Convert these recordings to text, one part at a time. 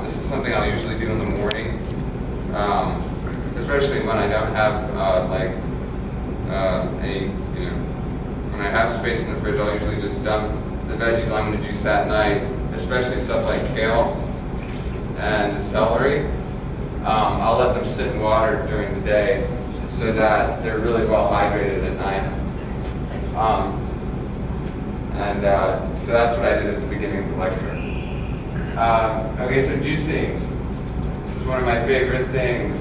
This is something I'll usually do in the morning, especially when I don't have any, when I have space in the fridge. I'll usually just dump the veggies I'm going to juice that night, especially stuff like kale and the celery. I'll let them sit in water during the day so that they're really well hydrated at night. So that's what I did at the beginning of the lecture. Okay, so juicing. This is one of my favorite things.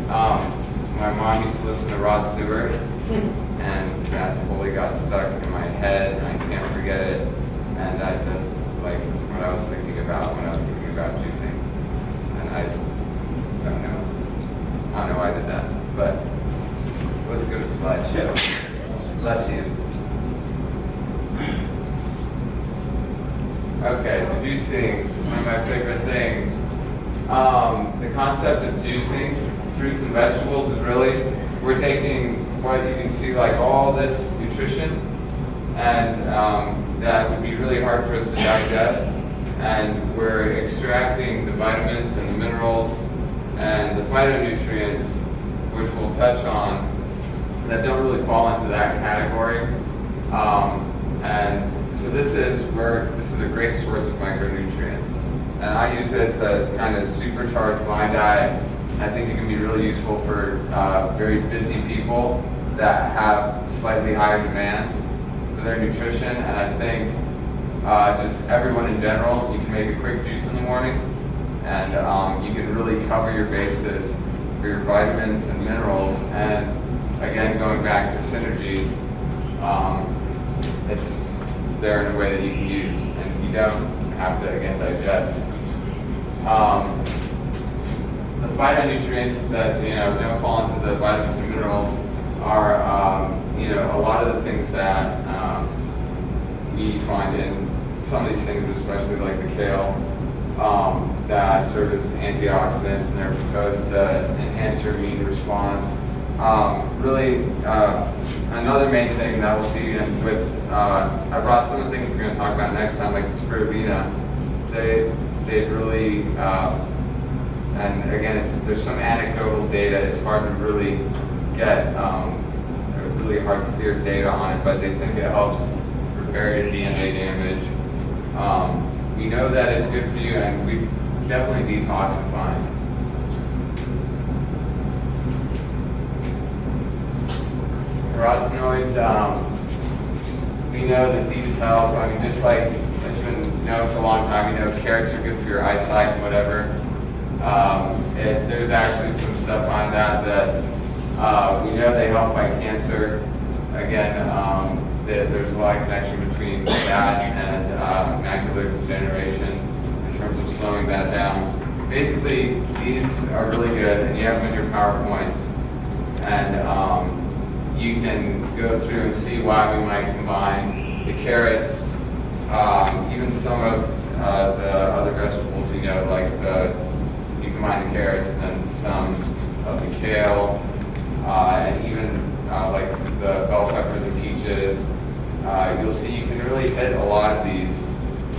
My mom used to listen to Rod Stewart, and that totally got stuck in my head, and I can't forget it. And that's like what I was thinking about when I was thinking about juicing. And I don't know why I did that, but let's go to slideshow. Bless you. Okay, so juicing is one of my favorite things. The concept of juicing fruits and vegetables is really, we're taking what you can see like all this nutrition, and that would be really hard for us to digest, and we're extracting the vitamins and the minerals and the phytonutrients, which we'll touch on, that don't really fall into that category. And so this is a great source of micronutrients, and I use it to kind of supercharge my diet. I think it can be really useful for very busy people that have slightly higher demands for their nutrition. And I think just everyone in general, you can make a quick juice in the morning, and you can really cover your bases for your vitamins and minerals. And again, going back to synergy, it's there in a way that you can use, and you don't have to, again, digest. The phytonutrients that don't fall into the vitamins and minerals are a lot of the things that we find in some of these things, especially like the kale, that serve as antioxidants, and they're proposed to enhance your immune response. Really, another main thing that we'll see, and with I brought some of the things we're going to talk about next time, like the spirulina. They really, and again, there's some anecdotal data. It's hard to really get really hard to clear data on it, but they think it helps repair your DNA damage. We know that it's good for you, and we definitely detoxifying. Carotenoids, we know that these help. I mean, just like it's been known for a long time, carrots are good for your eyesight and whatever. There's actually some stuff on that we know they help fight cancer. Again, there's a lot of connection between that and macular degeneration in terms of slowing that down. Basically, these are really good, and you have them in your PowerPoints. And you can go through and see why we might combine the carrots, even some of the other vegetables, like you combine the carrots and then some of the kale, and even like the bell peppers and peaches. You'll see you can really hit a lot of these,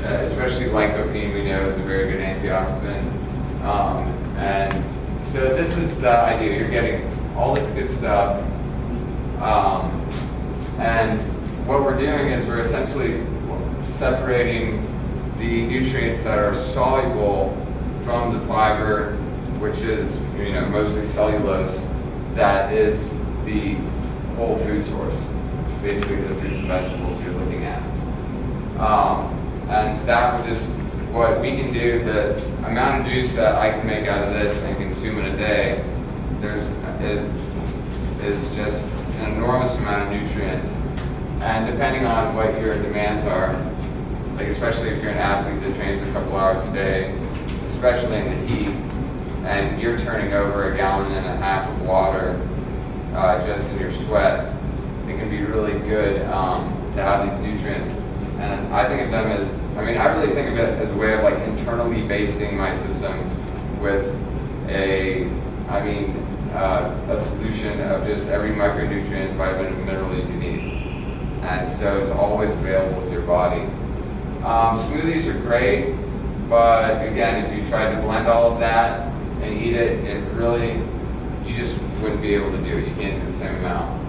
especially lycopene, we know is a very good antioxidant. And so this is the idea. You're getting all this good stuff. And what we're doing is we're essentially separating the nutrients that are soluble from the fiber, which is mostly cellulose, that is the whole food source, basically the fruits and vegetables you're looking at. And that was just what we can do. The amount of juice that I can make out of this and consume in a day, is just an enormous amount of nutrients. And depending on what your demands are, like especially if you're an athlete that trains a couple hours a day, especially in the heat, and you're turning over 1.5 gallons of water just in your sweat, it can be really good to have these nutrients. And I think of them as, I really think of it as a way of like internally basing my system with a solution of just every micronutrient, vitamin, and mineral you need. And so it's always available to your body. Smoothies are great. But again, if you tried to blend all of that and eat it, you just wouldn't be able to do it. You can't do the same amount.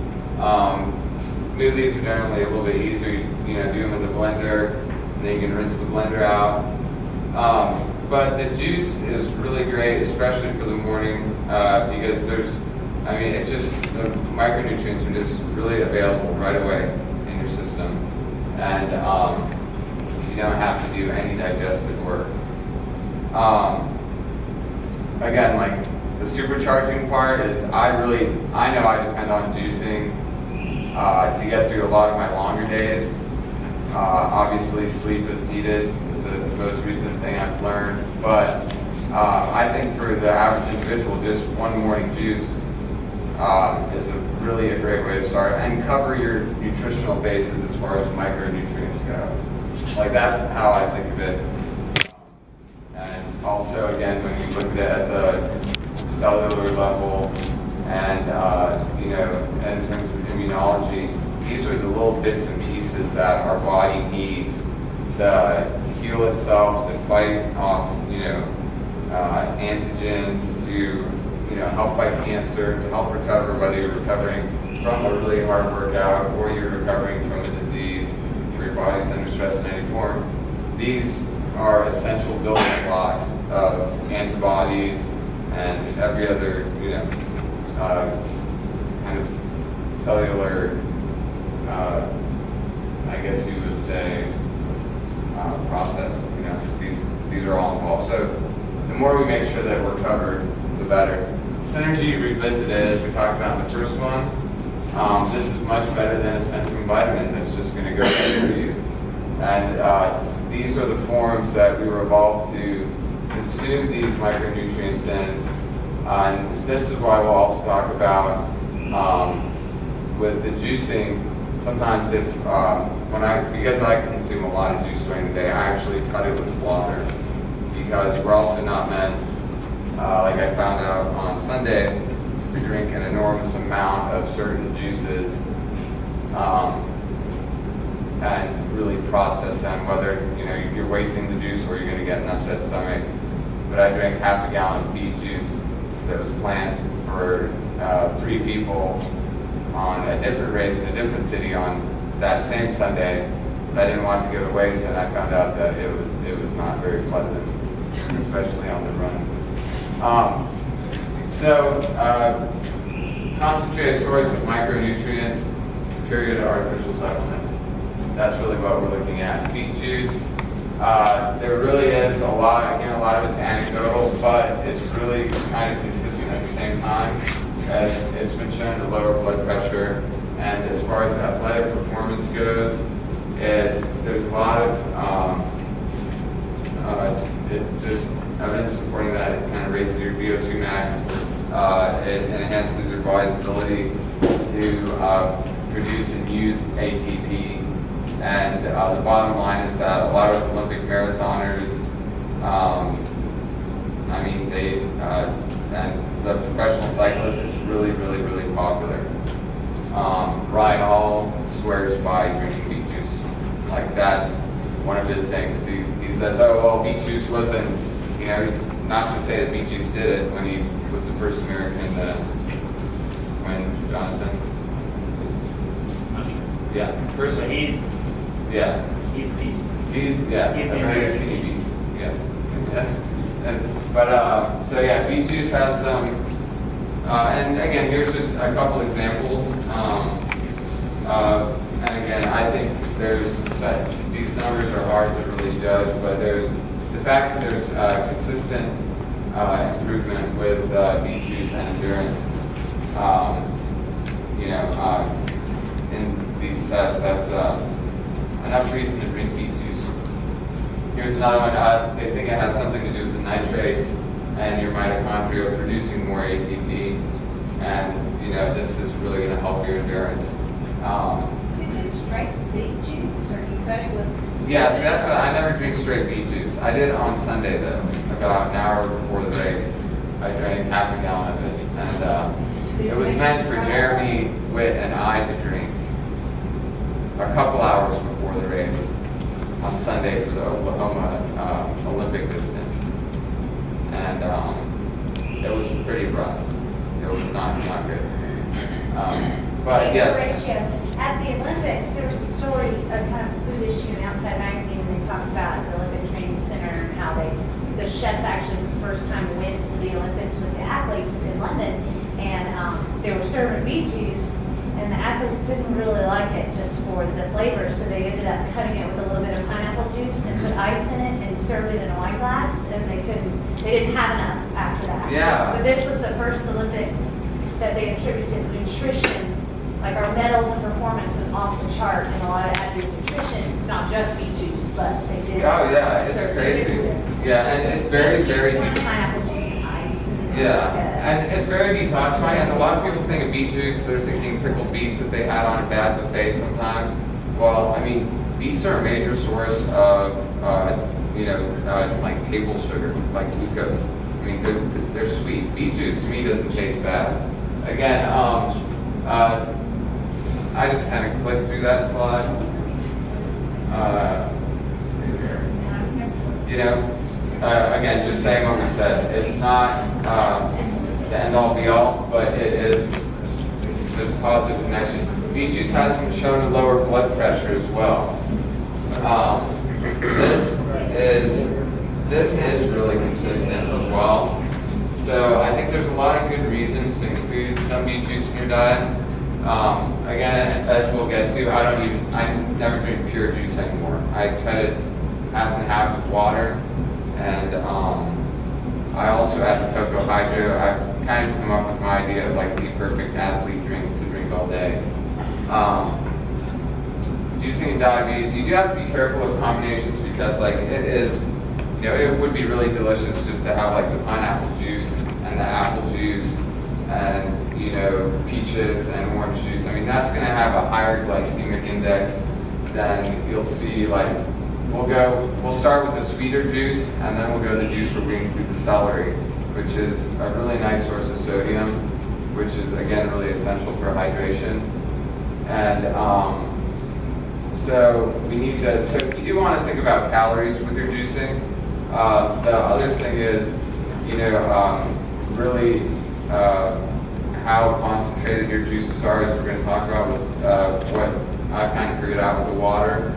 Smoothies are generally a little bit easier. You do them in the blender, and then you can rinse the blender out. But the juice is really great, especially for the morning, because the micronutrients are just really available right away in your system, and you don't have to do any digestive work. Again, like the supercharging part is, I know I depend on juicing to get through a lot of my longer days. Obviously, sleep is needed. It's the most recent thing I've learned. But I think for the average individual, just one morning juice is really a great way to start, and cover your nutritional bases as far as micronutrients go. Like, that's how I think of it. And also, again, when you look at it at the cellular level, and in terms of immunology, these are the little bits and pieces that our body needs to heal itself, to fight off, antigens, to help fight cancer, to help recover, whether you're recovering from a really hard workout or you're recovering from a disease where your body's under stress in any form. These are essential building blocks of antibodies and every other, kind of cellular, I guess you would say, process. These are all involved. So the more we make sure that we're covered, the better. Synergy Revisited, as we talked about in the first one, this is much better than a Centrum vitamin that's just going to go for you. And these are the forms that we were evolved to consume these micronutrients in. And this is why we'll also talk about with the juicing. Sometimes because I consume a lot of juice during the day, I actually cut it with water, because we're also not meant, like I found out on Sunday, to drink an enormous amount of certain juices and really process them, whether you're wasting the juice or you're going to get an upset stomach. But I drank half a gallon of beet juice that was planned for 3 people on a different race in a different city on that same Sunday. But I didn't want to go to waste, and I found out that it was not very pleasant, especially on the run. Concentrated source of micronutrients superior to artificial supplements. That's really what we're looking at. Beet juice, there really is a lot. Again, a lot of it's anecdotal, but it's really kind of consistent at the same time, as it's been shown to lower blood pressure. And as far as athletic performance goes, there's a lot of just evidence supporting that. It kind of raises your VO2 max. It enhances your body's ability to produce and use ATP. And the bottom line is that a lot of Olympic marathoners, and the professional cyclists, it's really, really, really popular. Ryan Hall swears by drinking beet juice. Like, that's one of his things. He says, oh, well, beet juice wasn't, he's not going to say that beet juice did it when he was the first American to win, Jonathan. Not sure. Yeah, first. So he's a beast. He's a very skinny beast. Yes. Beet juice has some, and again, here's just a couple examples. And again, I think these numbers are hard to really judge, but there's the fact that there's consistent improvement with beet juice and endurance. In these tests, that's enough reason to drink beet juice. Here's another one. They think it has something to do with the nitrates and your mitochondria producing more ATP, and this is really going to help your endurance. Is it just straight beet juice, or you cut it with? Yeah, so that's what I never drink straight beet juice. I did on Sunday though, about an hour before the race. I drank half a gallon of it, and it was meant for Jeremy, Witt, and I to drink a couple hours before the race on Sunday for the Oklahoma Olympic quick distance. And it was pretty rough. It was not good. But Hey, yes. Horatio, at the Olympics, there was a story, a kind of food issue in Outside Magazine, and they talked about the Olympic Training Center and how the chefs actually for the first time went to the Olympics with the athletes in London, and they were serving beet juice, and the athletes didn't really like it just for the flavor, so they ended up cutting it with a little bit of pineapple juice and put ice in it and served it in a wine glass, and they didn't have enough after that. Yeah. But this was the first Olympics that they attributed nutrition. Like our medals and performance was off the chart, and a lot of it had to do with nutrition, not just beet juice, but they did. Oh yeah, it's certain crazy. juices. Yeah, and it's very, Beet juice, very one deep. pineapple juice and ice. And Yeah, and it's very detoxifying, and a lot of people think of beet juice, they're thinking pickled beets that they had on a bad buffet sometime. Well, I mean, beets are a major source of, like table sugar, like glucose. I mean, they're sweet. Beet juice to me doesn't taste bad. Again, I just kind of clicked through that slide. Let's see here. Again, just saying what we said. It's not the end all be all, but it is. There's a positive connection. Beet juice has been shown to lower blood pressure as well. This is really consistent as well. So I think there's a lot of good reasons to include some beet juice in your diet. Again, as we'll get to, I never drink pure juice anymore. I cut it half and half with water, and I also add the cocoa hydro. I've kind of come up with my idea of like the perfect athlete drink to drink all day. Juicing and diabetes, you do have to be careful of combinations because like it is, it would be really delicious just to have like the pineapple juice and the apple juice and peaches and orange juice. I mean, that's going to have a higher glycemic index than you'll see. Like we'll start with the sweeter juice, and then we'll go to the juice we're bringing through the celery, which is a really nice source of sodium, which is again really essential for hydration. And so we need to. So you do want to think about calories with your juicing. The other thing is, really. How concentrated your juices are, as we're going to talk about with what I've kind of figured out with the water.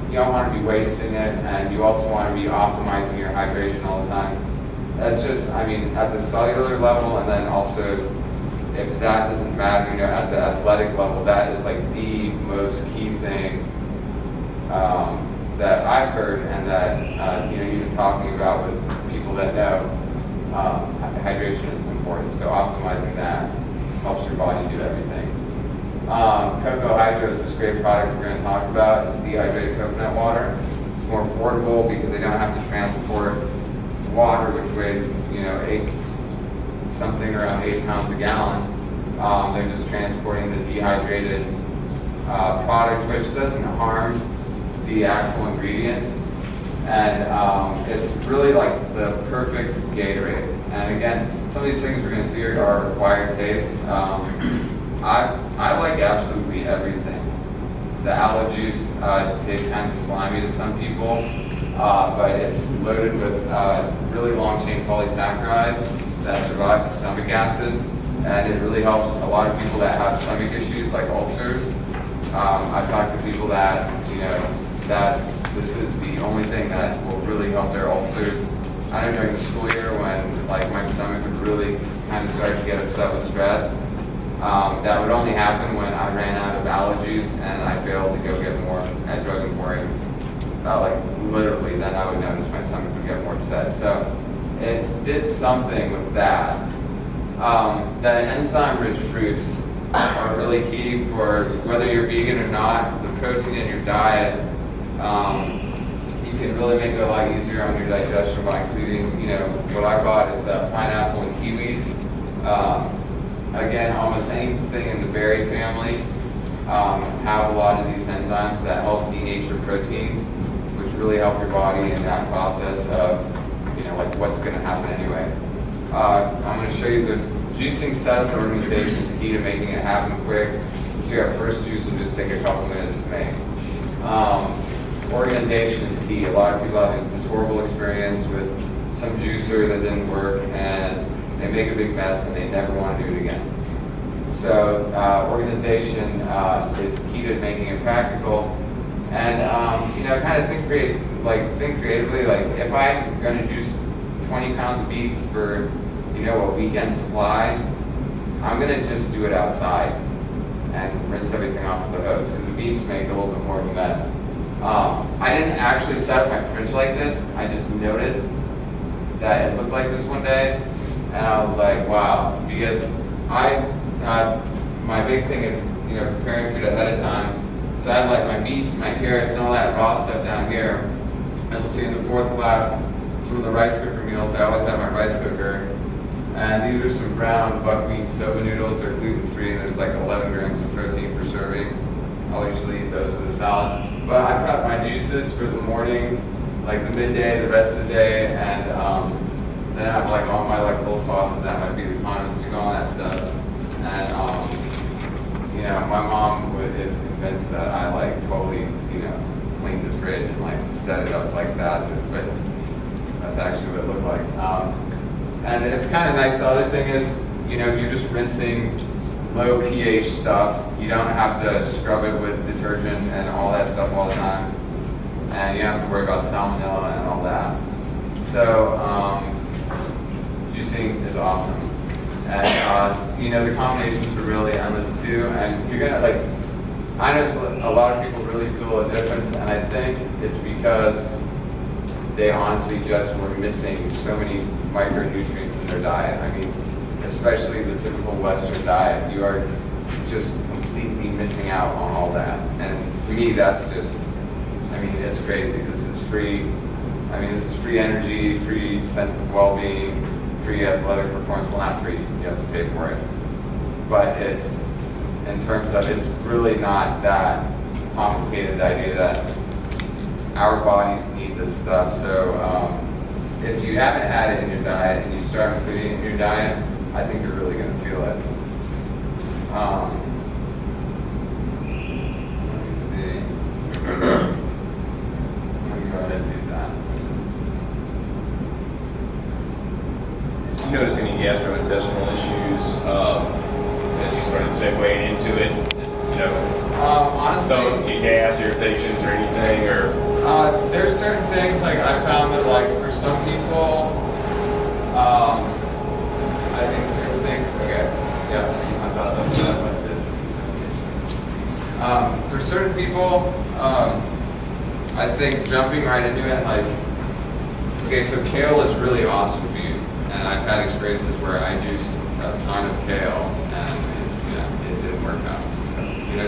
You don't want to be wasting it, and you also want to be optimizing your hydration all the time. That's just, at the cellular level, and then also, if that doesn't matter, at the athletic level, that is like the most key thing that I've heard, and that even talking about with people that know. Hydration is important, so optimizing that helps your body do everything. Cocoa hydro is this great product we're going to talk about. It's dehydrated coconut water. It's more affordable because they don't have to transport water, which weighs something around 8 pounds a gallon. They're just transporting the dehydrated product, which doesn't harm the actual ingredients. And it's really like the perfect Gatorade. And again, some of these things we're going to see are acquired tastes. I like absolutely everything. The aloe juice tastes kind of slimy to some people, but it's loaded with really long-chain polysaccharides that survive the stomach acid, and it really helps a lot of people that have stomach issues like ulcers. I've talked to people that, that this is the only thing that will really help their ulcers. I know during the school year when like my stomach would really kind of start to get upset with stress, that would only happen when I ran out of aloe juice and I failed to go get more at Drug Emporium. Literally, then I would notice my stomach would get more upset. So it did something with that. The enzyme-rich fruits are really key for whether you're vegan or not. The protein in your diet. You can really make it a lot easier on your digestion by including, what I bought is pineapple and kiwis. Again, almost anything in the berry family have a lot of these enzymes that help denature proteins, which really help your body in that process of, what's going to happen anyway. I'm going to show you the juicing setup and organization is key to making it happen quick. So our first juice will just take a couple minutes to make. organization is key. A lot of people have this horrible experience with some juicer that didn't work, and they make a big mess, and they never want to do it again. So organization is key to making it practical, and kind of think creatively. Like if I'm going to juice 20 pounds of beets for a weekend supply, I'm going to just do it outside and rinse everything off with the hose, because the beets make a little bit more of a mess. I didn't actually set up my fridge like this. I just noticed that it looked like this one day, and I was like, wow, because my big thing is, preparing food ahead of time. So I have like my beets, my carrots, and all that raw stuff down here. As we'll see in the 4th class, some of the rice cooker meals, I always have my rice cooker. And these are some brown buckwheat soba noodles. They're gluten-free, and there's like 11 grams of protein per serving. I'll usually eat those with a salad. But I prep my juices for the morning, like the midday, the rest of the day, and then I have like all my like little sauces that might be the condiments, all that stuff. And my mom is convinced that I like totally, clean the fridge and like set it up like that, but that's actually what it looked like. And it's kind of nice. The other thing is, you're just rinsing low pH stuff. You don't have to scrub it with detergent and all that stuff all the time. And you don't have to worry about salmonella and all that. So, juicing is awesome. And, the combinations are really endless too. And you're going to, I know a lot of people really feel a difference, and I think it's because they honestly just were missing so many micronutrients in their diet. I mean, especially the typical Western diet, you are just completely missing out on all that. And to me, that's just, it's crazy. This is free. This is free energy, free sense of well-being, free athletic performance. Well, not free, you have to pay for it. But it's, in terms of, it's really not that complicated, the idea that our bodies need this stuff. So if you haven't had it in your diet and you start including it in your diet, I think you're really going to feel it. Let me see. I'm going to go ahead and do that. Did you notice any gastrointestinal issues as you started segueing into it? Honestly, some gas, irritations, or anything, or there's certain things like I found that like for some people, I think certain things. Okay, yeah, I thought that's what I did. For certain people, I think jumping right into it, like, okay, so kale is really awesome for you, and I've had experiences where I juiced a ton of kale, and it didn't work out.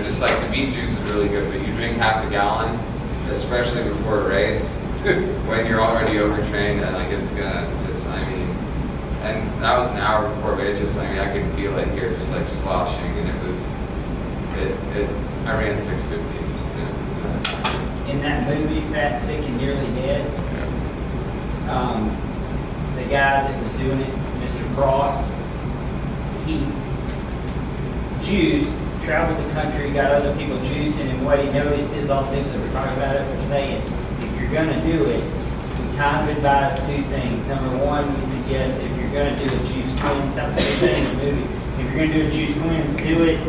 Just like the beet juice is really good, but you drink half a gallon, especially before a race, when you're already overtrained, and like it's gonna just, and that was an hour before, but it just, I could feel it here, just like sloshing, and I ran 650s. In that movie, Fat, Sick, and Nearly Dead, the guy that was doing it, Mr. Cross, he juiced, traveled the country, got other people juicing, and what he noticed is all the people that were talking about it were saying, if you're going to do it, we kind of advise 2 things. Number 1, we suggest if you're going to do a juice cleanse, something they say in the movie, if you're going to do a juice cleanse, do it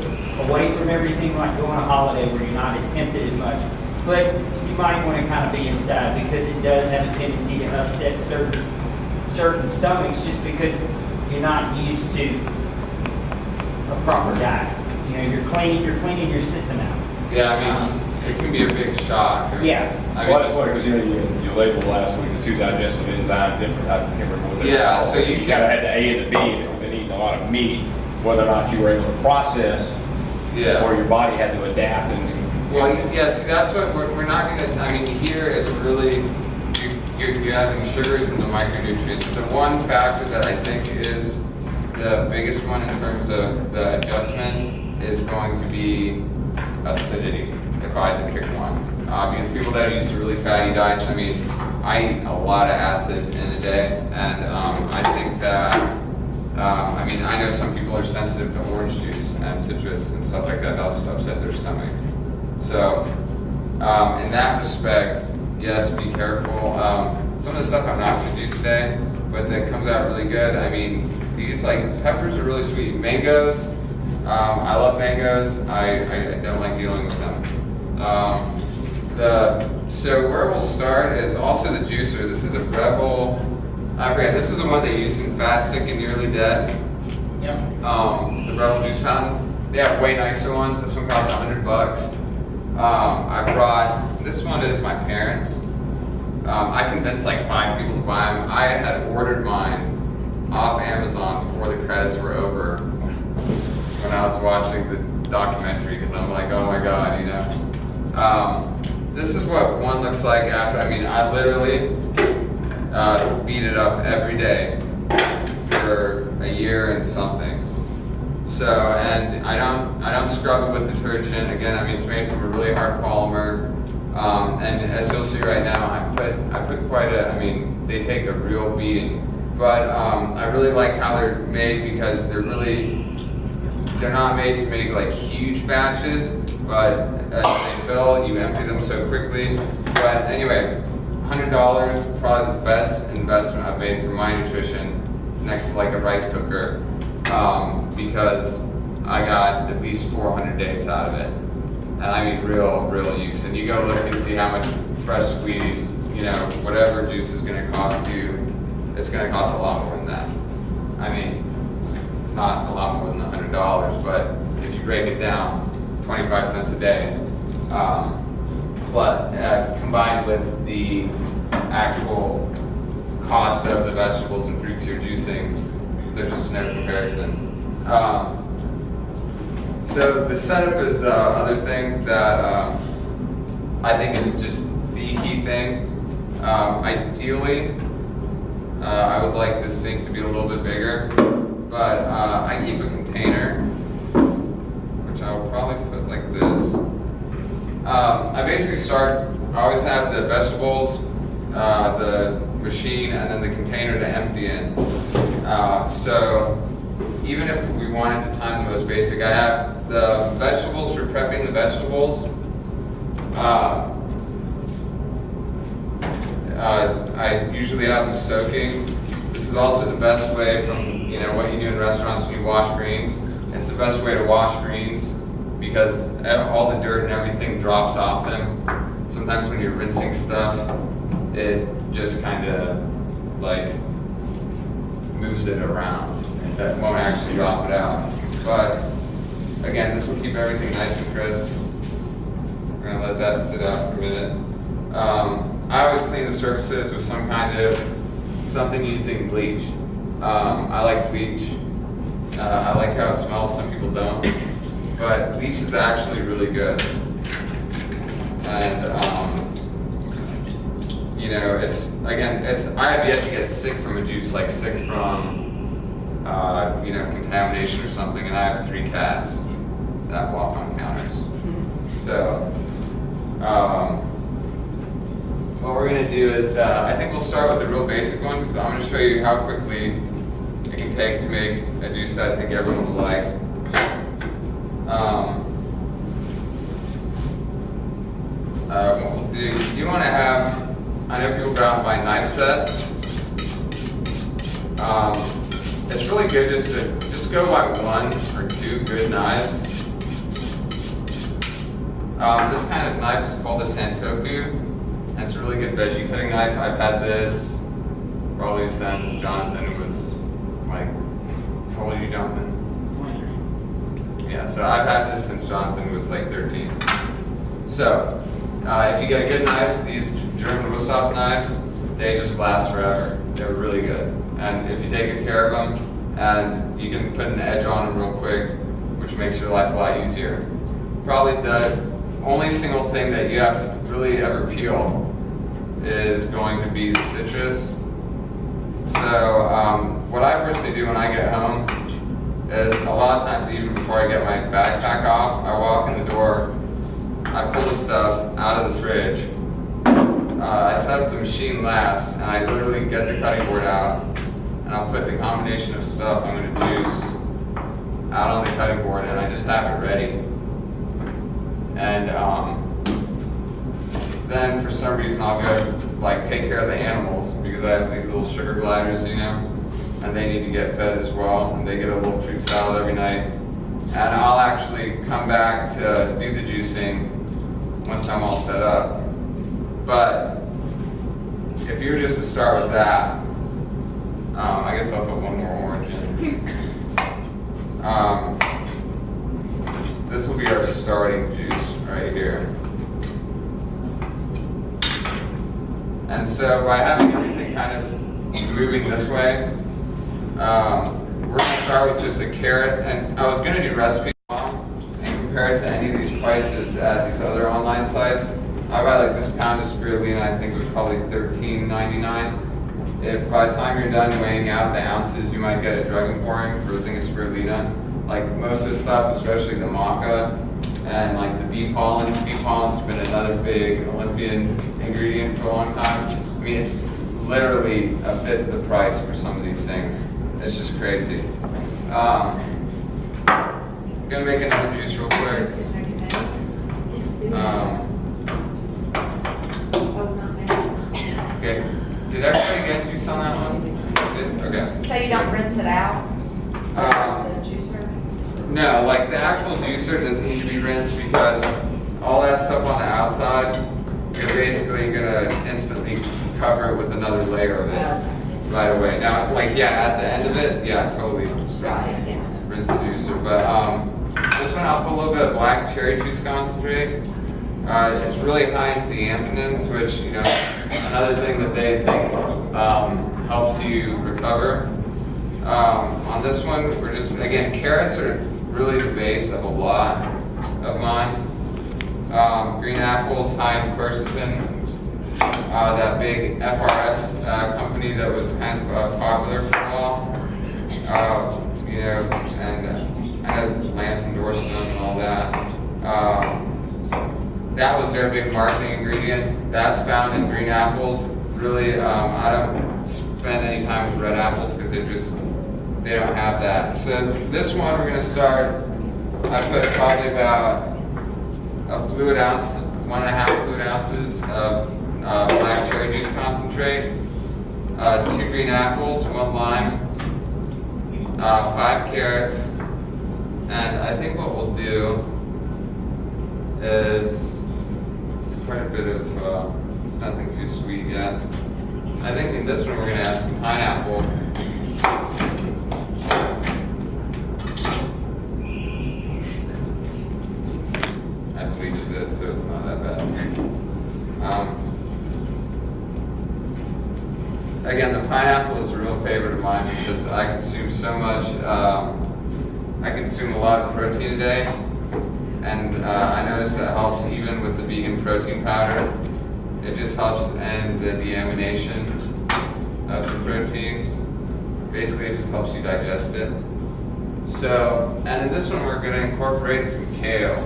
away from everything, like go on a holiday where you're not as tempted as much. But you might want to kind of be inside, because it does have a tendency to upset certain stomachs, just because you're not used to a proper diet. You're cleaning your system out. Yeah, it can be a big shock. Yes. well, that's funny because you labeled last week the 2 digestive enzymes different. I can't remember what they're called. So you gotta have the A and the B, and if you've been eating a lot of meat, whether or not you were able to process, or your body had to adapt and. Well, see, that's what we're not going to. Here it's really you're having sugars and the micronutrients. The one factor that I think is the biggest one in terms of the adjustment is going to be acidity, if I had to pick one. Because people that are used to really fatty diets, I eat a lot of acid in a day, and I think that, I know some people are sensitive to orange juice and citrus and stuff like that. That'll just upset their stomach. So, In that respect, yes, be careful. Some of the stuff I'm not going to do today, but that comes out really good. I mean, these like peppers are really sweet. Mangoes, I love mangoes. I don't like dealing with them. So where we'll start is also the juicer. This is a Rebel. I forget. This is the one they used in Fat, Sick, and Nearly Dead. Yep. The Rebel juice fountain. They have way nicer ones. This one costs $100. I brought, this one is my parents'. I convinced like 5 people to buy them. I had ordered mine off Amazon before the credits were over when I was watching the documentary because I'm like, oh my god, you know. This is what one looks like after, I mean, I literally beat it up every day for a year and something. So, and I don't scrub it with detergent. Again, I mean, it's made from a really hard polymer. And as you'll see right now, I put quite a, I mean, they take a real beating. But I really like how they're made because they're not made to make like huge batches, but as they fill, you empty them so quickly. But anyway, $100, probably the best investment I've made for my nutrition next to like a rice cooker. Because I got at least 400 days out of it. And I mean real use. And you go look and see how much fresh squeezed, you know, whatever juice is gonna cost you, it's gonna cost a lot more than that. I mean, not a lot more than $100, but if you break it down, 25 cents a day. But combined with the actual cost of the vegetables and fruits you're juicing, there's just no comparison. So the setup is the other thing that I think is just the key thing. Ideally, I would like this sink to be a little bit bigger, but I keep a container, which I will probably put like this. I basically I always have the vegetables, the machine, and then the container to empty in. So even if we wanted to time the most basic, I have the vegetables for prepping the vegetables. I usually have them soaking. This is also the best way from, you know, what you do in restaurants when you wash greens. It's the best way to wash greens because all the dirt and everything drops off them. Sometimes when you're rinsing stuff, it just kind of like moves it around. That won't actually drop it out. But again, this will keep everything nice and crisp. We're gonna let that sit out for a minute. I always clean the surfaces with some kind of something using bleach. I like bleach. I like how it smells. Some people don't. But bleach is actually really good. And you know, I have yet to get sick from a juice, like sick from you know, contamination or something, and I have 3 cats that walk on counters. So, what we're gonna do is, I think we'll start with the real basic one, because I'm gonna show you how quickly it can take to make a juice that I think everyone will like. What we'll do, you wanna have, I know people go out and buy knife sets. It's really good just go buy 1 or 2 good knives. This kind of knife is called a Santoku, and it's a really good veggie cutting knife. I've had this probably since Jonathan was like, how old are you, Jonathan? 23. Yeah, so I've had this since Jonathan was like 13. So, if you get a good knife, these German Wursthof knives, they just last forever. They're really good. And if you take good care of them, and you can put an edge on them real quick, which makes your life a lot easier. Probably the only single thing that you have to really ever peel is going to be the citrus. So what I personally do when I get home is a lot of times, even before I get my backpack off, I walk in the door, I pull the stuff out of the fridge, I set up the machine last, and I literally get the cutting board out, and I'll put the combination of stuff I'm going to juice out on the cutting board, and I just have it ready. And then for some reason I'll go like take care of the animals because I have these little sugar gliders, you know, and they need to get fed as well, and they get a little fruit salad every night. And I'll actually come back to do the juicing once I'm all set up. But if you were just to start with that, I guess I'll put one more orange in. This will be our starting juice right here. And so by having everything kind of moving this way, we're going to start with just a carrot. And I was going to do recipe and compare it to any of these prices at these other online sites. I buy like this pound of spirulina, I think it was probably $13.99. If by the time you're done weighing out the ounces, you might get a drug emporium for a thing of spirulina. Like most of the stuff, especially the maca and like the bee pollen. Bee pollen's been another big Olympian ingredient for a long time. I mean, it's literally a fifth the price for some of these things. It's just crazy. Gonna make another juice real quick. Okay. Did everybody get juice on that one? Did? Okay. So you don't rinse it out? The juicer? No, like the actual juicer doesn't need to be rinsed because all that stuff on the outside, you're basically gonna instantly cover it with another layer of it right away. Now, like at the end of it, totally rinse the juicer. But this one I'll put a little bit of black cherry juice concentrate. It's really high in zeaxanthins, which another thing that they think helps you recover. On this one, we're just, again, carrots are really the base of a lot of mine. Green apples, high in quercetin. That big FRS company that was kind of popular for a while. And I know Lance endorsed them and all that. That was their big marketing ingredient. That's found in green apples. Really, I don't spend any time with red apples because they don't have that. So this one we're gonna start, I put probably about a fluid ounce, 1.5 fluid ounces of black cherry juice concentrate, 2 green apples, 1 lime, 5 carrots, and I think what we'll do is, it's quite a bit of, it's nothing too sweet yet. I think in this one we're going to add some pineapple. I bleached it, so it's not that bad. Again, the pineapple is a real favorite of mine because I consume so much. I consume a lot of protein a day, and I notice it helps even with the vegan protein powder. It just helps end the deamination of the proteins. Basically, it just helps you digest it. So, and in this one, we're going to incorporate some kale.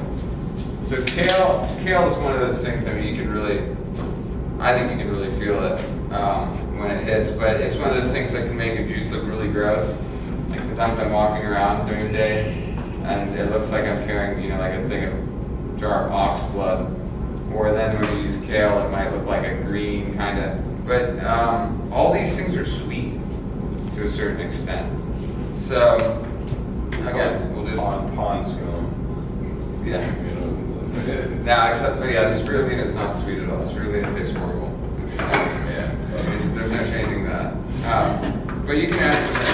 So kale is one of those things. I mean, I think you can really feel it when it hits. But it's one of those things that can make a juice look really gross. Like sometimes I'm walking around during the day, and it looks like I'm carrying, like a jar of ox blood. Or then when you use kale, it might look like a green kind of. But all these things are sweet to a certain extent. So again, we'll just pond scone. Yeah. Now, except the spirulina is not sweet at all. Spirulina tastes horrible. There's no changing that. But you can add some.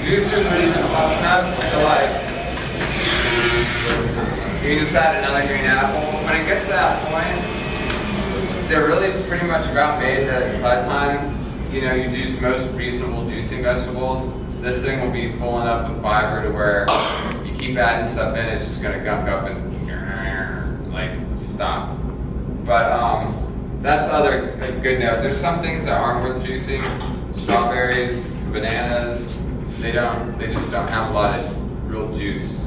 juicer's isn't tough enough to like, you just add another green apple. When it gets to that point, they're really pretty much about made that by the time, you know, you juice most reasonable juicing vegetables, this thing will be full enough with fiber to where you keep adding stuff in, it's just gonna gunk up and like stop. But that's other a good note. There's some things that aren't worth juicing. Strawberries, bananas, they just don't have a lot of real juice.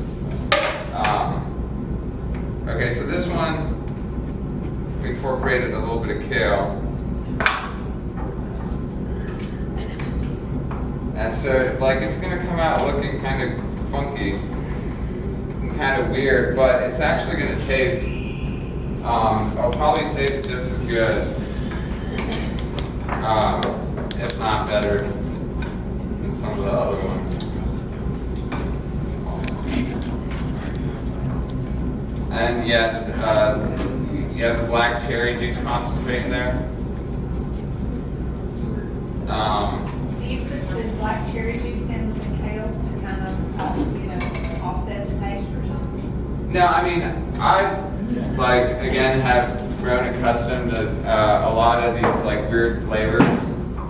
Okay, so this one we incorporated a little bit of kale. And so, like, it's gonna come out looking kind of funky and kind of weird, but it's actually gonna taste, it'll probably taste just as good, if not better, than some of the other ones. And yeah, you have the black cherry juice concentrate in there. Do you put the black cherry juice in the kale to kind of, offset the taste or something? No, I mean, I, like, again, have grown accustomed to a lot of these, like, weird flavors.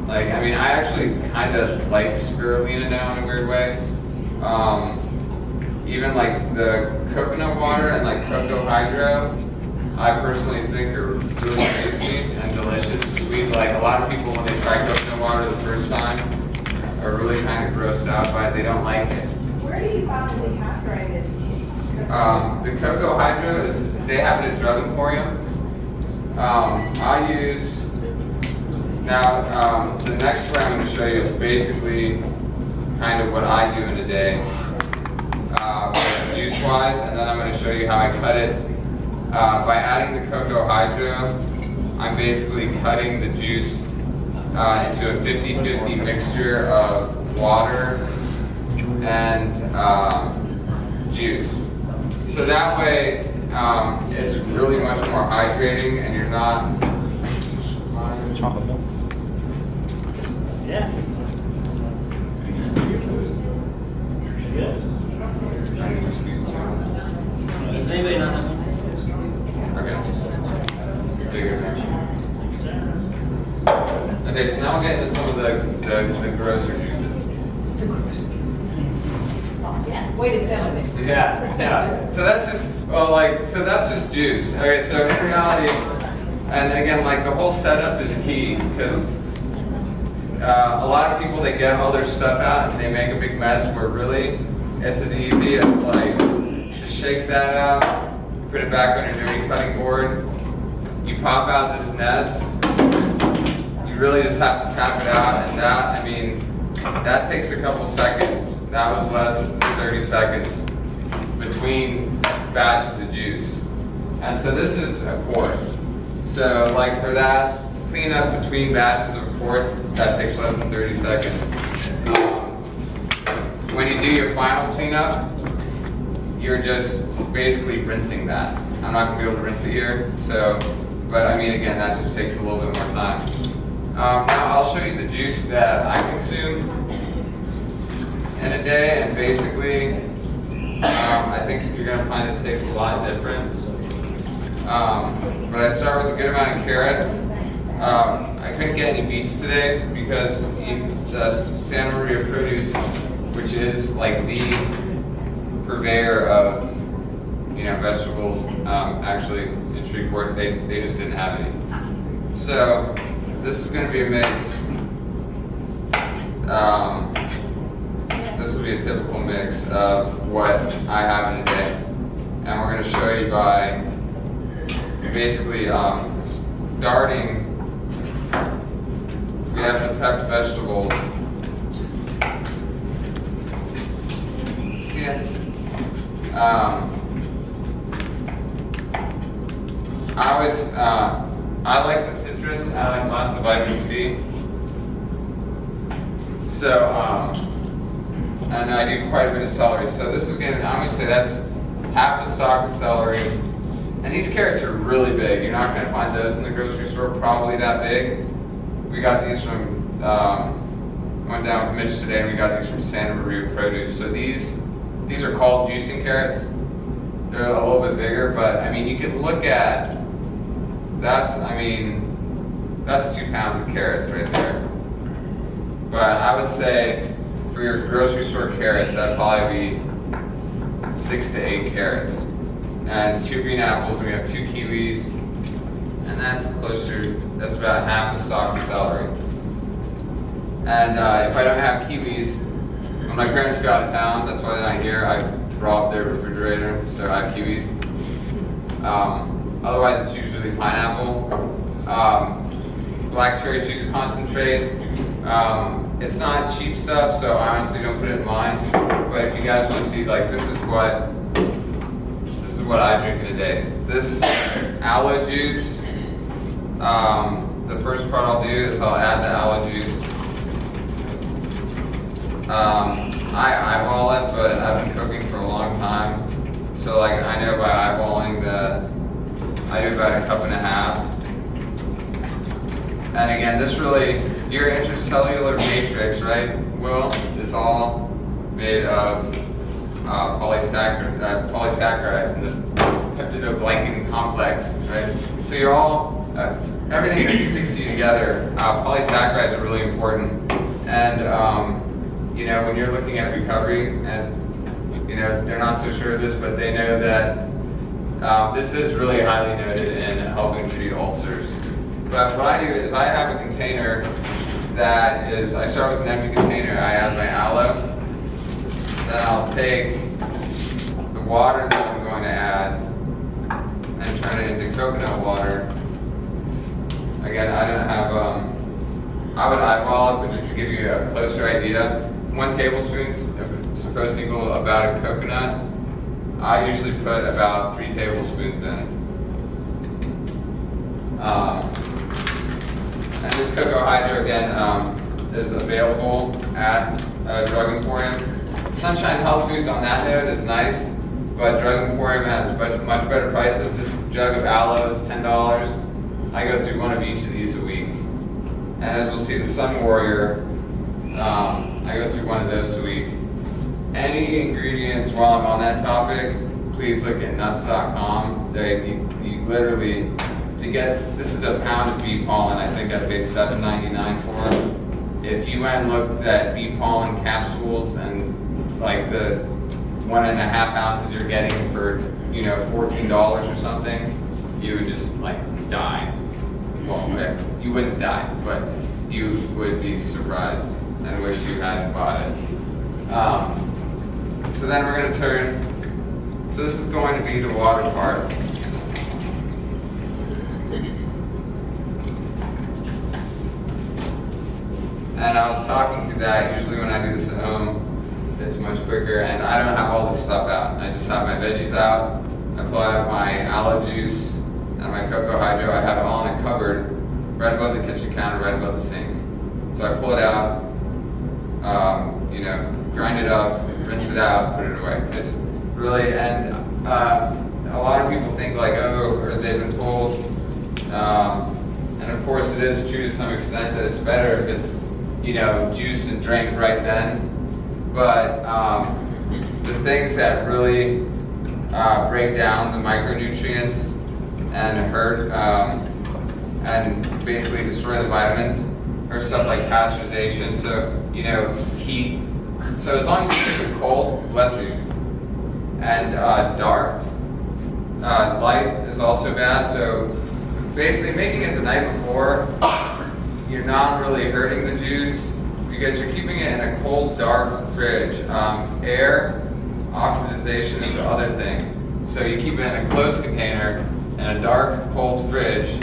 Like, I mean, I actually kind of like spirulina now in a weird way. Even, like, the coconut water and, like, cocoa hydro, I personally think are really tasty and delicious and sweet. Like, a lot of people, when they try coconut water the first time, are really kind of grossed out by it. They don't like it. Where do you buy the dehydrated? The cocoa hydro is, they have it at Drug Emporium. I use, now, the next one I'm going to show you is basically kind of what I do in a day, juice-wise, and then I'm going to show you how I cut it. By adding the cocoa hydro, I'm basically cutting the juice into a 50-50 mixture of water and juice. So that way, it's really much more hydrating, and you're not. Yeah. Does anybody not know? Okay. Okay, so now we'll get into some of the grosser juices. Way to sell it. Yeah. So that's just, that's just juice. Okay, so in reality, and again, like, the whole setup is key, because a lot of people, they get all their stuff out and they make a big mess, where really it's as easy as, like, just shake that out, put it back on your dirty cutting board, you pop out this nest, you really just have to tap it out, and that, I mean, that takes a couple seconds. That was less than 30 seconds between batches of juice. And so this is a quart. So, like, for that cleanup between batches of a quart, that takes less than 30 seconds. When you do your final cleanup, you're just basically rinsing that. I'm not gonna be able to rinse it here, but I mean, again, that just takes a little bit more time. Now I'll show you the juice that I consume in a day, and basically, I think you're gonna find it tastes a lot different. But I start with a good amount of carrot. I couldn't get any beets today because the Santa Maria Produce, which is like the purveyor of, vegetables, actually in Shreveport, they just didn't have any. So this is going to be a mix. This will be a typical mix of what I have in a day, and we're going to show you by basically starting. We have the pepped vegetables. See it? I like the citrus. I like lots of vitamin C. So, and I do quite a bit of celery. So this is I'm gonna say that's half the stalk of celery. And these carrots are really big. You're not gonna find those in the grocery store probably that big. We got these from went down with Mitch today and we got these from Santa Maria Produce. So these are called juicing carrots. They're a little bit bigger, but I mean, you can look at, that's 2 pounds of carrots right there. But I would say for your grocery store carrots, that'd probably be 6 to 8 carrots. And 2 green apples, and we have 2 kiwis, and that's about half the stalk of celery. And if I don't have kiwis, when my parents go out of town, that's why they're not here, I robbed their refrigerator, so I have kiwis. Otherwise, it's usually pineapple. Black cherry juice concentrate. It's not cheap stuff, so I honestly don't put it in mine. But if you guys want to see, like, this is what I drink in a day. This aloe juice. The first part I'll do is I'll add the aloe juice. I eyeball it, but I've been cooking for a long time, so like I know by eyeballing that I do about 1.5 cups. And again, this really, your intracellular matrix, right, Will, is all made of polysaccharides in this peptidoglycan complex, right? So you're all, everything that sticks you together, polysaccharides are really important. And you know, when you're looking at recovery, and you know, they're not so sure of this, but they know that this is really highly noted in helping treat ulcers. But what I do is I have a container that is, I start with an empty container, I add my aloe, then I'll take the water that I'm going to add and turn it into coconut water. Again, I don't have, I would eyeball it, but just to give you a closer idea, 1 tablespoon is supposed to equal about a coconut. I usually put about 3 tablespoons in. And this Cocoa Hydro, again, is available at Drug Emporium. Sunshine Health Foods, on that note, is nice, but Drug Emporium has much better prices. This jug of aloe is $10. I go through one of each of these a week. And as we'll see, the Sun Warrior, I go through one of those a week. Any ingredients while I'm on that topic, please look at nuts.com. You literally, to get, this is a pound of bee pollen, I think I paid $7.99 for. If you went and looked at bee pollen capsules and like the 1.5 ounces you're getting for, you know, $14 or something, you would just like die. Well, you wouldn't die, but you would be surprised and wish you hadn't bought it. So then we're going to turn, so this is going to be the water part. And I was talking through that, usually when I do this at home, it's much quicker, and I don't have all this stuff out. I just have my veggies out, I pull out my aloe juice, and my Cocoa Hydro. I have it all in a cupboard, right above the kitchen counter, right above the sink. So I pull it out, you know, grind it up, rinse it out, put it away. It's really, and a lot of people think like, oh, or they've been told, and of course it is true to some extent that it's better if it's, you know, juice and drink right then. But the things that really break down the micronutrients and hurt and basically destroy the vitamins are stuff like pasteurization. So, you know, heat. So as long as you keep it cold, bless you, and dark. Light is also bad. So basically making it the night before, you're not really hurting the juice because you're keeping it in a cold, dark fridge. Air, oxidization is the other thing. So you keep it in a closed container in a dark, cold fridge,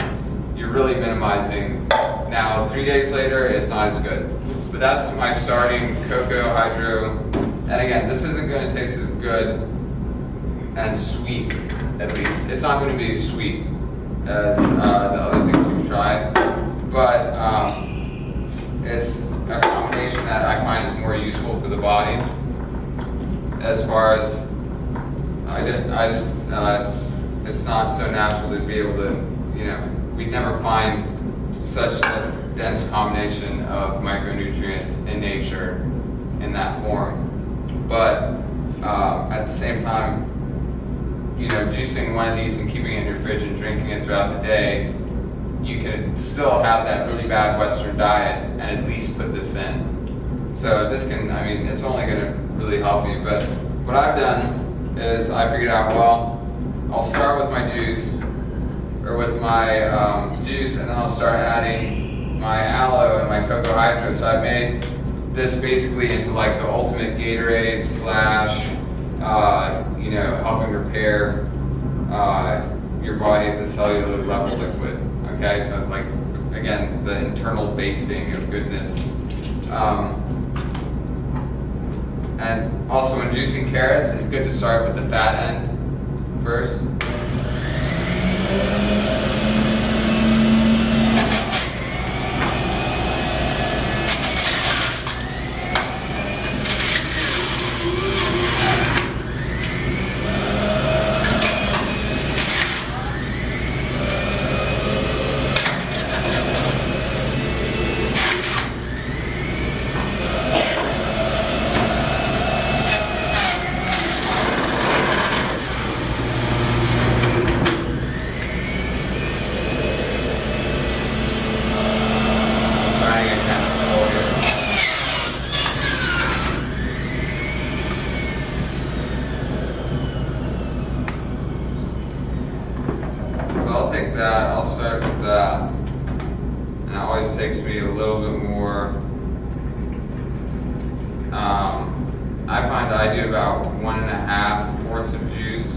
you're really minimizing. Now, 3 days later, it's not as good. But that's my starting Cocoa Hydro. And again, this isn't going to taste as good and sweet, at least. It's not going to be as sweet as the other things you've tried. But it's a combination that I find is more useful for the body. As far as, it's not so natural to be able to, you know, we'd never find such a dense combination of micronutrients in nature in that form. But at the same time, juicing one of these and keeping it in your fridge and drinking it throughout the day, you can still have that really bad Western diet and at least put this in. So this can, it's only going to really help you. But what I've done is I figured out, well, I'll start with my juice, or with my juice, and then I'll start adding my aloe and my cocoa hydro. So I made this basically into like the ultimate Gatorade / helping repair your body at the cellular level liquid. Okay, so like, again, the internal basting of goodness. And also when juicing carrots, it's good to start with the fat end first. I'll start with that, and it always takes me a little bit more. I find I do about 1.5 quarts of juice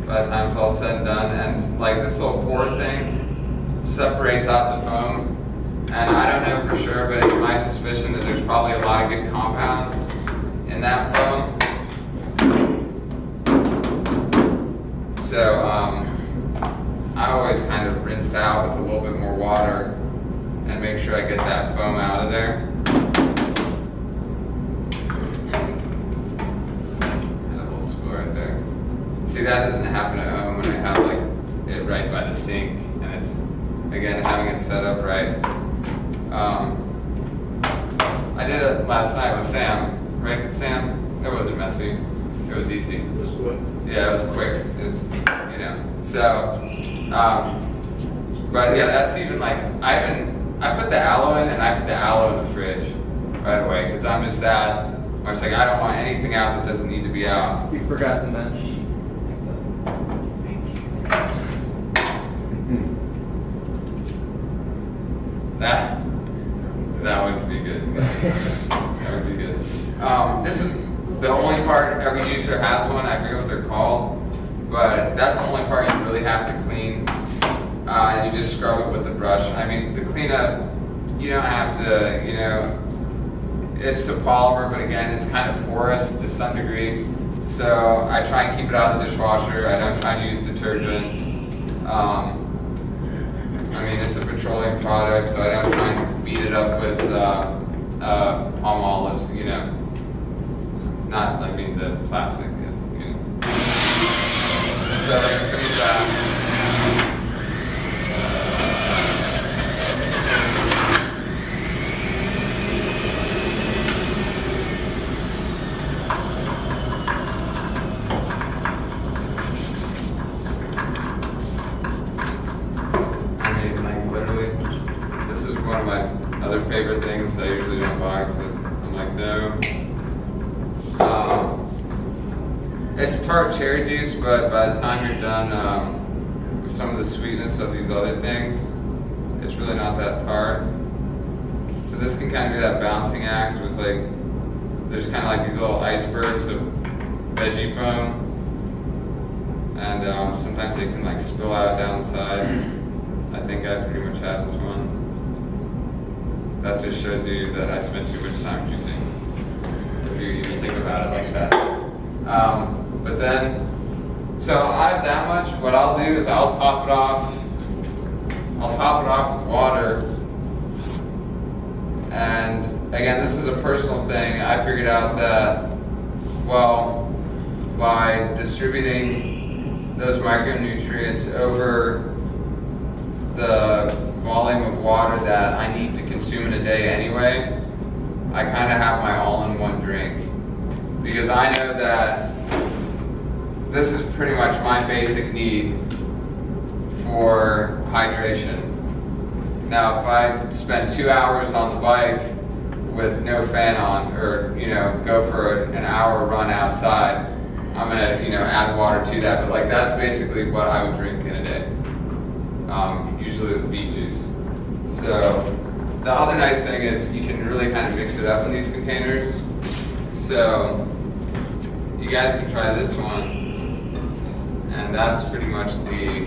by the time it's all said and done, and like this little pour thing separates out the foam, and I don't know for sure, but it's my suspicion that there's probably a lot of good compounds in that foam. So I always kind of rinse out with a little bit more water and make sure I get that foam out of there. And a little spill right there. See, that doesn't happen at home when I have like it right by the sink, and it's, again, having it set up right. I did it last night with Sam, right, Sam? It wasn't messy. It was easy. It was quick. Yeah, it was quick. It was, so. But yeah, that's even like, I put the aloe in, and I put the aloe in the fridge right away, because I'm just sad. I was like, I don't want anything out that doesn't need to be out. You forgot the mesh. Thank you. That would be good. That would be good. This is the only part, every juicer has one, I forget what they're called, but that's the only part you really have to clean. And you just scrub it with the brush. The cleanup, you don't have to, it's a polymer, but again, it's kind of porous to some degree. So I try and keep it out of the dishwasher. I don't try and use detergents. It's a petroleum product, so I don't try and beat it up with palm olives, not, the plastic is, So I'm going to finish that. Literally, this is one of my other favorite things I usually don't buy, because I'm like, no. It's tart cherry juice, but by the time you're done with some of the sweetness of these other things, it's really not that tart. So this can kind of be that balancing act with there's kind of like these little icebergs of veggie foam, and sometimes they can spill out down the sides. I think I pretty much have this one. That just shows you that I spent too much time juicing, if you even think about it like that. But then, so I have that much. What I'll do is I'll top it off. I'll top it off with water. And again, this is a personal thing. I figured out that, by distributing those micronutrients over the volume of water that I need to consume in a day anyway, I kind of have my all-in-one drink. Because I know that this is pretty much my basic need for hydration. Now, if I spend 2 hours on the bike with no fan on, or go for an hour run outside, I'm gonna add water to that. But like that's basically what I would drink in a day, usually with beet juice. So the other nice thing is you can really kind of mix it up in these containers. So you guys can try this one, and that's pretty much the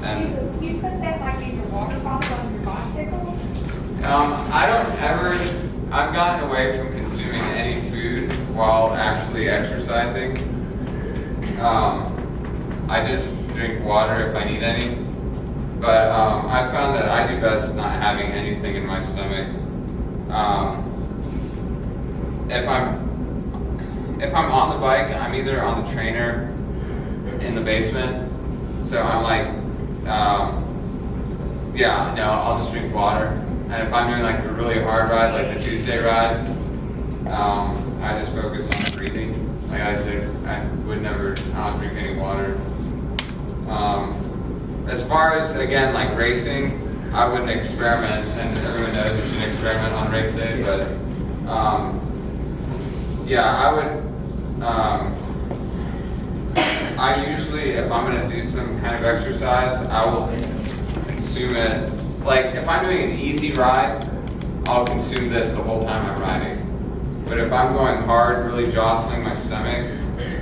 Do you put that like in your water bottle on your bicycle? I've gotten away from consuming any food while actually exercising. I just drink water if I need any. But I found that I do best not having anything in my stomach. If I'm on the bike, I'm either on the trainer in the basement. So I'm like, I'll just drink water. And if I'm doing like a really hard ride, like the Tuesday ride, I just focus on breathing. Like I would never drink any water. As far as again like racing, I wouldn't experiment, and everyone knows you shouldn't experiment on race day. But I would. I usually, if I'm going to do some kind of exercise, I will consume it. Like, if I'm doing an easy ride, I'll consume this the whole time I'm riding. But if I'm going hard, really jostling my stomach,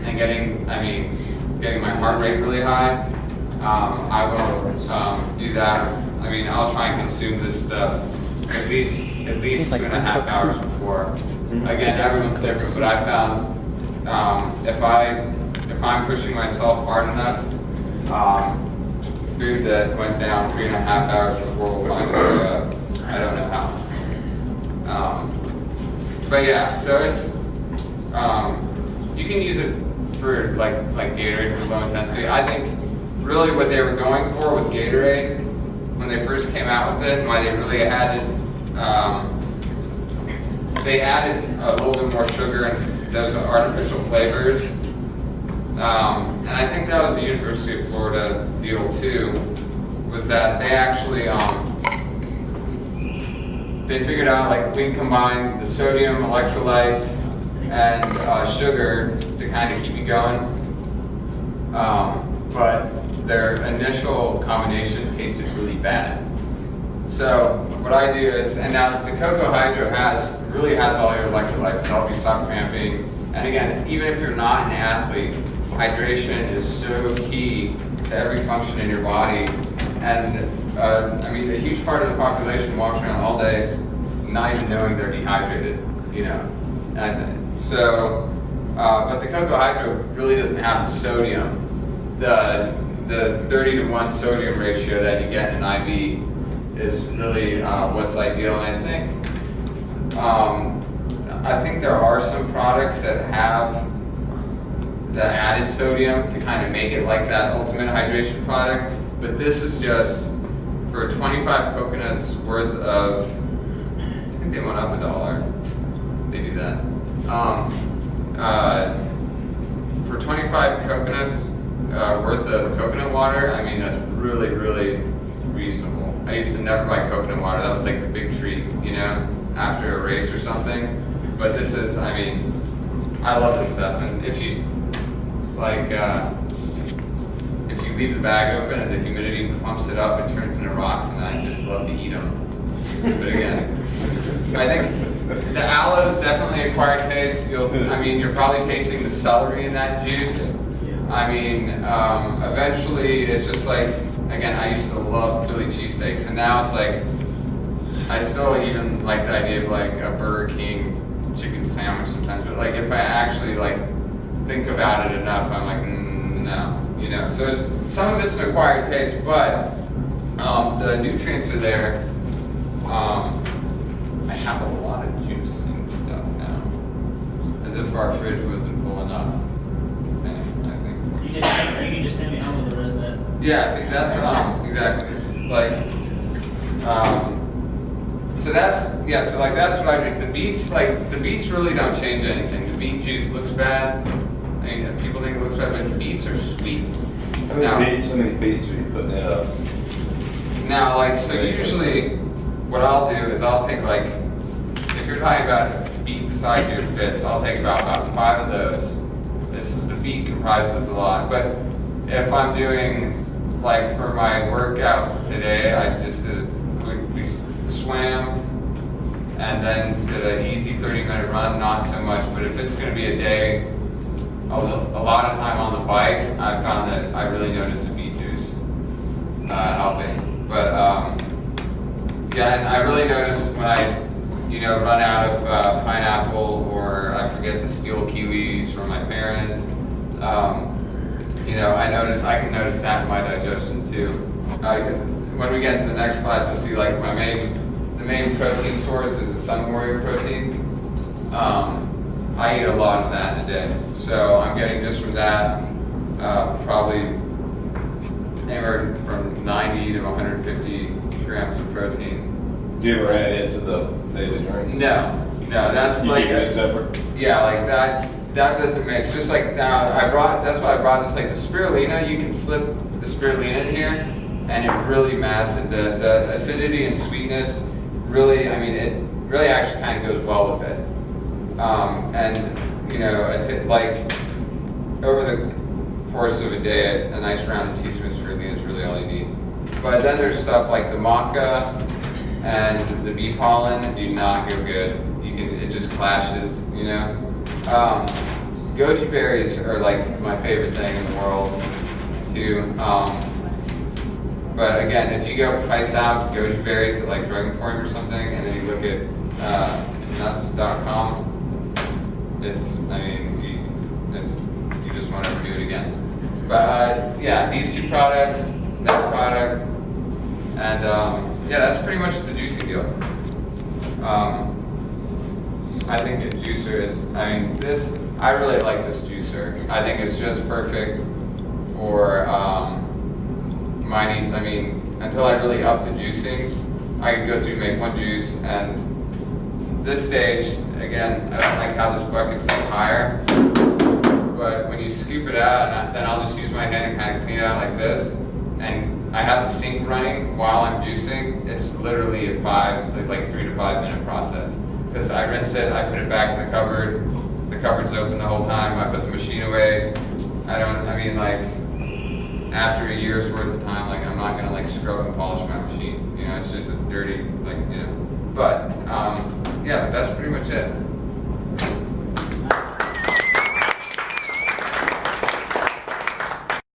and getting my heart rate really high, I will do that. I'll try and consume this stuff at least 2.5 hours before. Again, everyone's different, but I found if I'm pushing myself hard enough, food that went down 3.5 hours before will find its way up. I don't know how. But yeah, so it's you can use it for like Gatorade for low intensity. I think really what they were going for with Gatorade when they first came out with it, and why they really added they added a little bit more sugar and those artificial flavors. And I think that was the University of Florida deal too, was that they actually they figured out like we can combine the sodium, electrolytes, and sugar to kind of keep you going. But their initial combination tasted really bad. So what I do is, and now the Cocoa Hydro really has all your electrolytes to help you stop cramping. And again, even if you're not an athlete, hydration is so key to every function in your body. And a huge part of the population walks around all day not even knowing they're dehydrated, And so, but the Cocoa Hydro really doesn't have the sodium, the 30-to-1 sodium ratio that you get in an IV is really what's ideal. And I think there are some products that have the added sodium to kind of make it like that ultimate hydration product, but this is just for 25 coconuts worth of, I think they went up $1. They do that. For 25 coconuts worth of coconut water, that's really, really reasonable. I used to never buy coconut water. That was like the big treat, after a race or something. But this is, I love this stuff. And if you if you leave the bag open and the humidity clumps it up, it turns into rocks, and I just love to eat them. But again, I think the aloe is definitely acquired taste. You're probably tasting the celery in that juice. Eventually it's just like, again, I used to love Philly cheesesteaks, and now it's like, I still even like the idea of like a Burger King chicken sandwich sometimes, but like if I actually like think about it enough, I'm like, no, So some of it's an acquired taste, but the nutrients are there. I have a lot of juice and stuff now, as if our fridge wasn't full enough. Same, I think. You can just send me home with the rest of that. Yeah, see, that's, exactly, like, so that's, yeah, so like, that's what I drink. The beets really don't change anything. The beet juice looks bad. I mean, people think it looks bad, but the beets are sweet. How many beats are you putting it up? Now, like, so usually, what I'll do is I'll take, like, if you're talking about a beet the size of your fist, I'll take about 5 of those. The beet comprises a lot, but if I'm doing, like, for my workouts today, I just did, we swam, and then did an easy 30-minute run, not so much, but if it's gonna be a day, a lot of time on the bike, I found that I really notice the beet juice helping. But yeah, and I really notice when I, run out of pineapple, or I forget to steal kiwis from my parents. I can notice that in my digestion too. Because when we get into the next class, you'll see like the main protein source is the Sun Warrior protein. I eat a lot of that in a day, so I'm getting just from that probably anywhere from 90 to 150 grams of protein. Do you ever add it to the daily drink? No, that's You like keep it separate? yeah, like that doesn't mix. Just like now, that's why I brought this. Like the spirulina, you can slip the spirulina in here, and it really masks it. The acidity and sweetness really, it really actually kind of goes well with it. Like over the course of a day, a nice round of teaspoon of spirulina is really all you need. But then there's stuff like the maca and the bee pollen do not go good. It just clashes, Goji berries are like my favorite thing in the world too. But again, if you go price out goji berries at like Drug Emporium or something, and then you look at nuts.com, you just won't ever do it again. But yeah, these two products, that product, and yeah, that's pretty much the juicing deal. I think the juicer is, I really like this juicer. I think it's just perfect for my needs. Until I really up the juicing, I could go through and make one juice, and this stage, again, I don't like how this bucket's up higher, but when you scoop it out, then I'll just use my hand and kind of clean it out like this, and I have the sink running while I'm juicing. It's literally a 3 to 5 minute process. Because I rinse it, I put it back in the cupboard, the cupboard's open the whole time, I put the machine away. After a year's worth of time, I'm not gonna scrub and polish my machine. It's just a dirty, But, yeah, but that's pretty much it.